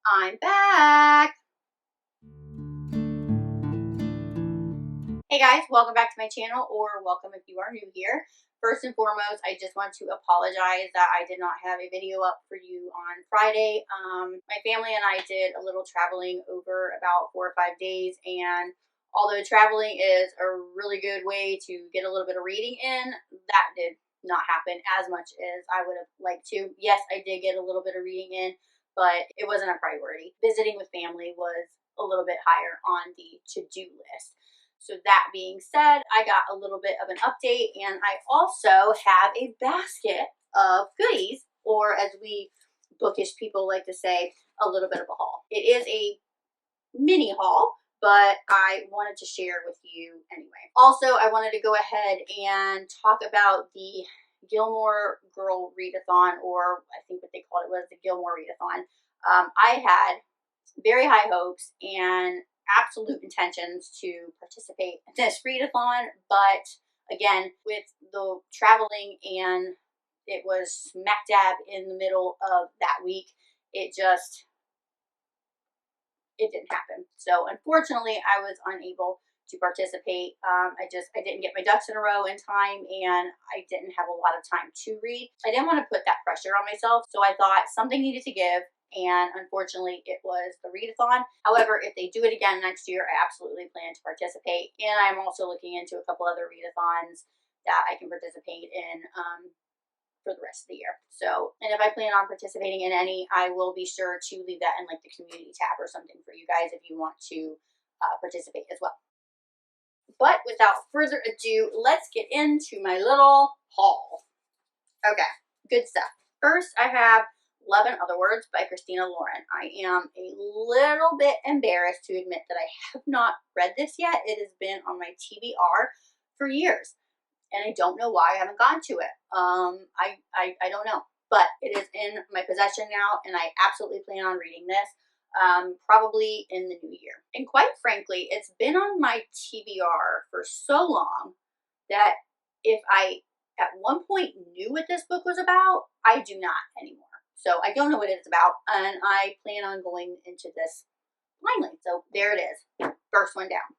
I'm back. Hey guys, welcome back to my channel, or welcome if you are new here. First and foremost, I just want to apologize that I did not have a video up for you on Friday. My family and I did a little traveling over about 4 or 5 days, and although traveling is a really good way to get a little bit of reading in, that did not happen as much as I would have liked to. Yes, I did get a little bit of reading in, but it wasn't a priority. Visiting with family was a little bit higher on the to-do list. So that being said, I got a little bit of an update, and I also have a basket of goodies, or as we bookish people like to say, a little bit of a haul. It is a mini haul, but I wanted to share with you anyway. Also, I wanted to go ahead and talk about the Gilmore Girl Readathon, or I think what they called it was the Gilmore Readathon. I had very high hopes and absolute intentions to participate in this readathon, but again, with the traveling and it was smack dab in the middle of that week, it didn't happen. So unfortunately, I was unable to participate. I didn't get my ducks in a row in time, and I didn't have a lot of time to read. I didn't want to put that pressure on myself, so I thought something needed to give. And unfortunately, it was the readathon. However, if they do it again next year, I absolutely plan to participate. And I'm also looking into a couple other readathons that I can participate in for the rest of the year. So, and if I plan on participating in any, I will be sure to leave that in like the community tab or something for you guys if you want to participate as well. But without further ado, let's get into my little haul. Okay, good stuff. First, I have Love in Other Words by Christina Lauren. I am a little bit embarrassed to admit that I have not read this yet. It has been on my TBR for years, and I don't know why I haven't gone to it. I don't know, but it is in my possession now, and I absolutely plan on reading this probably in the new year. And quite frankly, it's been on my TBR for so long that if I at one point knew what this book was about, I do not anymore. So I don't know what it's about, and I plan on going into this blindly. So there it is, first one down.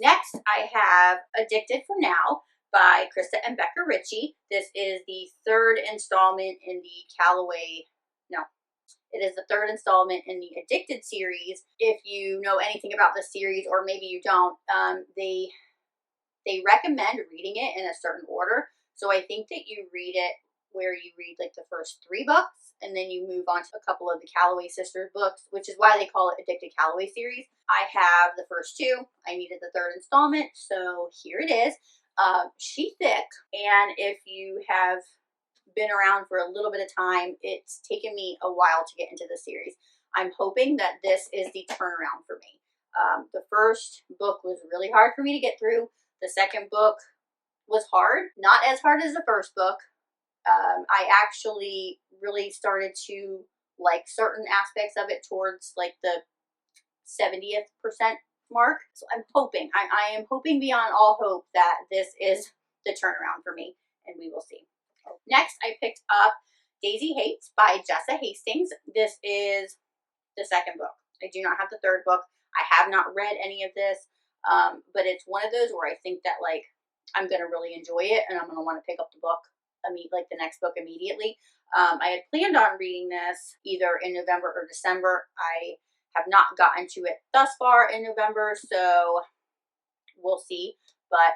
Next, I have Addicted for Now by Krista and Becca Ritchie. This is the third installment in the it is the third installment in the Addicted series. If you know anything about the series, or maybe you don't, they recommend reading it in a certain order. So I think that you read it where you read like the first 3 books, and then you move on to a couple of the Calloway sisters books, which is why they call it Addicted Calloway series. I have the first 2. I needed the third installment, so here it is. She's thick, and if you have been around for a little bit of time, it's taken me a while to get into the series. I'm hoping that this is the turnaround for me. The first book was really hard for me to get through. The second book was hard, not as hard as the first book. I actually really started to like certain aspects of it towards like the 70th% mark. So I'm hoping, I am hoping beyond all hope that this is the turnaround for me, and we will see. Next, I picked up Daisy Haites by Jessa Hastings. This is the second book. I do not have the third book. I have not read any of this, but it's one of those where I think that like I'm going to really enjoy it, and I'm going to want to pick up the book, like the next book immediately. I had planned on reading this either in November or December. I have not gotten to it thus far in November, so we'll see, but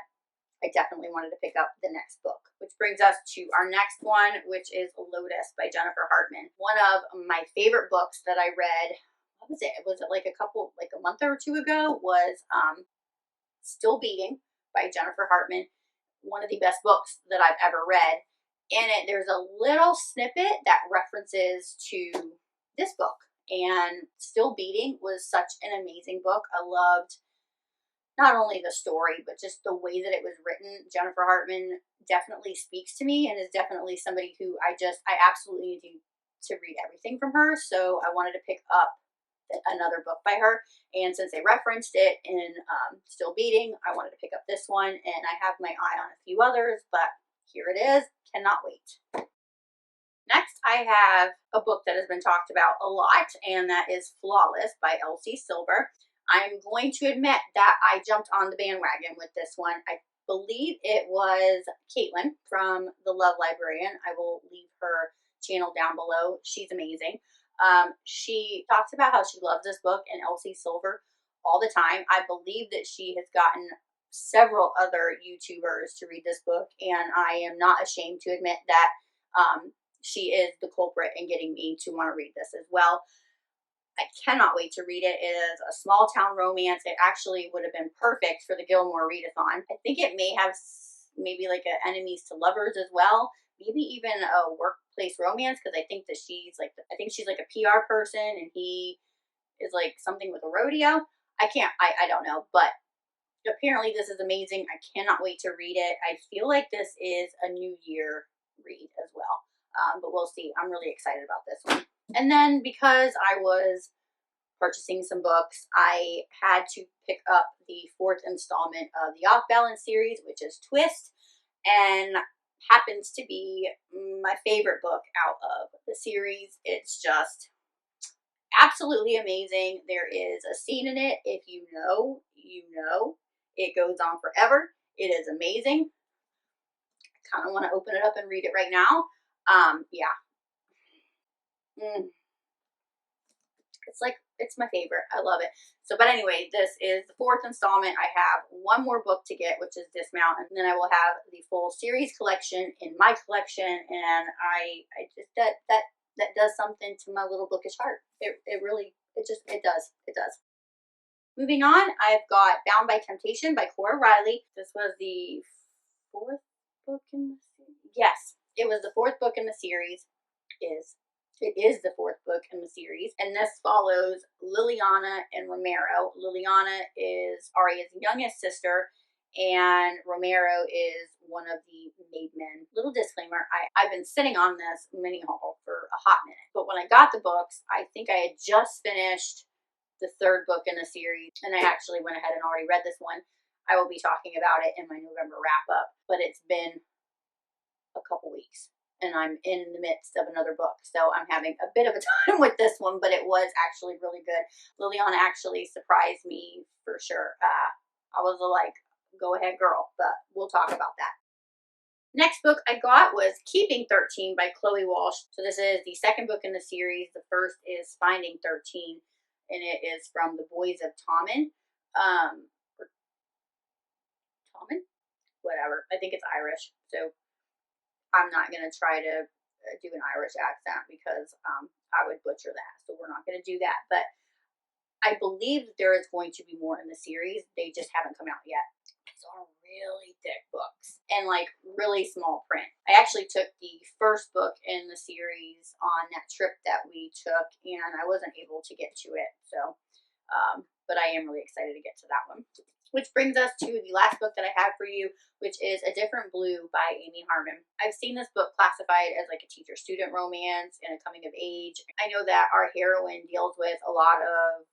I definitely wanted to pick up the next book, which brings us to our next one, which is Lotus by Jennifer Hartmann. One of my favorite books that I read, what was it? Was it like a month or 2 ago, was Still Beating by Jennifer Hartmann. One of the best books that I've ever read. In it, there's a little snippet that references to this book, and Still Beating was such an amazing book. I loved not only the story, but just the way that it was written. Jennifer Hartmann definitely speaks to me, and is definitely somebody who I absolutely need to read everything from her. So I wanted to pick up another book by her, and since they referenced it in Still Beating, I wanted to pick up this one, and I have my eye on a few others, but here it is. Cannot wait. Next, I have a book that has been talked about a lot, and that is Flawless by Elsie. I'm going to admit that I jumped on the bandwagon with this one. I believe it was Caitlin from The Love Librarian. I will leave her channel down below. She's amazing. She talks about how she loves this book and Elsie Silver all the time. I believe that she has gotten several other YouTubers to read this book, and I am not ashamed to admit that she is the culprit in getting me to want to read this as well. I cannot wait to read it. It is a small town romance. It actually would have been perfect for the Gilmore readathon. I think it may have maybe like a enemies to lovers as well. Maybe even a workplace romance, because I think that she's like a PR person and he is like something with a rodeo. I don't know, but apparently this is amazing. I cannot wait to read it. I feel like this is a New Year read as well. But we'll see. I'm really excited about this one. And then because I was purchasing some books, I had to pick up the 4th installment of the Off Balance series, which is Twist, and happens to be my favorite book out of the series. It's just absolutely amazing. There is a scene in it. If you know, you know. It goes on forever. It is amazing. I kind of want to open it up and read it right now. Yeah. It's my favorite. I love it. So, but anyway, this is the 4th installment. I have one more book to get, which is Dismount, and then I will have the full series collection in my collection. And I just that does something to my little bookish heart. It does. Moving on, I've got Bound by Temptation by Cora Reilly. This was the 4th book in the series. Yes, it was the 4th book in the series. It is the 4th book in the series, and this follows Liliana and Romero. Liliana is Aria's youngest sister, and Romero is one of the made men. Little disclaimer, I've been sitting on this mini haul for a hot minute, but when I got the books, I think I had just finished the 3rd book in the series, and I actually went ahead and already read this one. I will be talking about it in my November wrap-up, but it's been a couple weeks, and I'm in the midst of another book, so I'm having a bit of a time with this one, but it was actually really good. Liliana actually surprised me for sure. I was like, go ahead, girl, but we'll talk about that. Next book I got was Keeping 13 by Chloe Walsh. So this is the 2nd book in the series. The first is Finding 13, and it is from the Boys of Tommen. Tommen? Whatever. I think it's Irish, so I'm not going to try to do an Irish accent because I would butcher that, so we're not going to do that. But I believe that there is going to be more in the series. They just haven't come out yet. These are really thick books and like really small print. I actually took the 1st book in the series on that trip that we took, and I wasn't able to get to it. So, but I am really excited to get to that one. Which brings us to the last book that I have for you, which is A Different Blue by Amy Harmon. I've seen this book classified as like a teacher-student romance and a coming of age. I know that our heroine deals with a lot of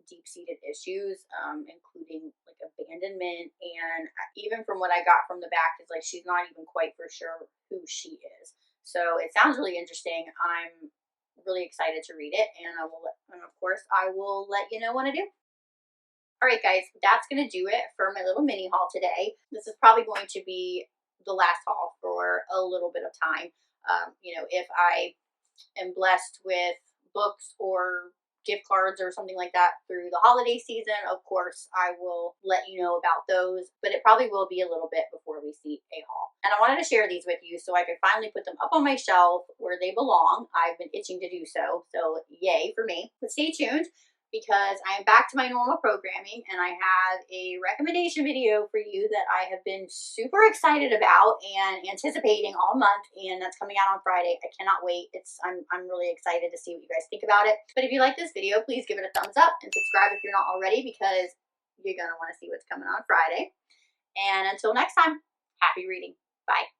deep-seated issues, including like abandonment, and even from what I got from the back is like she's not even quite for sure who she is. So it sounds really interesting. I'm really excited to read it, and of course I will let you know when I do. Alright guys, that's going to do it for my little mini haul today. This is probably going to be the last haul for a little bit of time. You know, if I am blessed with books or gift cards or something like that through the holiday season, of course, I will let you know about those, but it probably will be a little bit before we see a haul. And I wanted to share these with you so I could finally put them up on my shelf where they belong. I've been itching to do so yay for me. But stay tuned, because I am back to my normal programming, and I have a recommendation video for you that I have been super excited about and anticipating all month, and that's coming out on Friday. I cannot wait. I'm really excited to see what you guys think about it. But if you like this video, please give it a thumbs up and subscribe if you're not already, because you're going to want to see what's coming on Friday. And until next time, happy reading. Bye.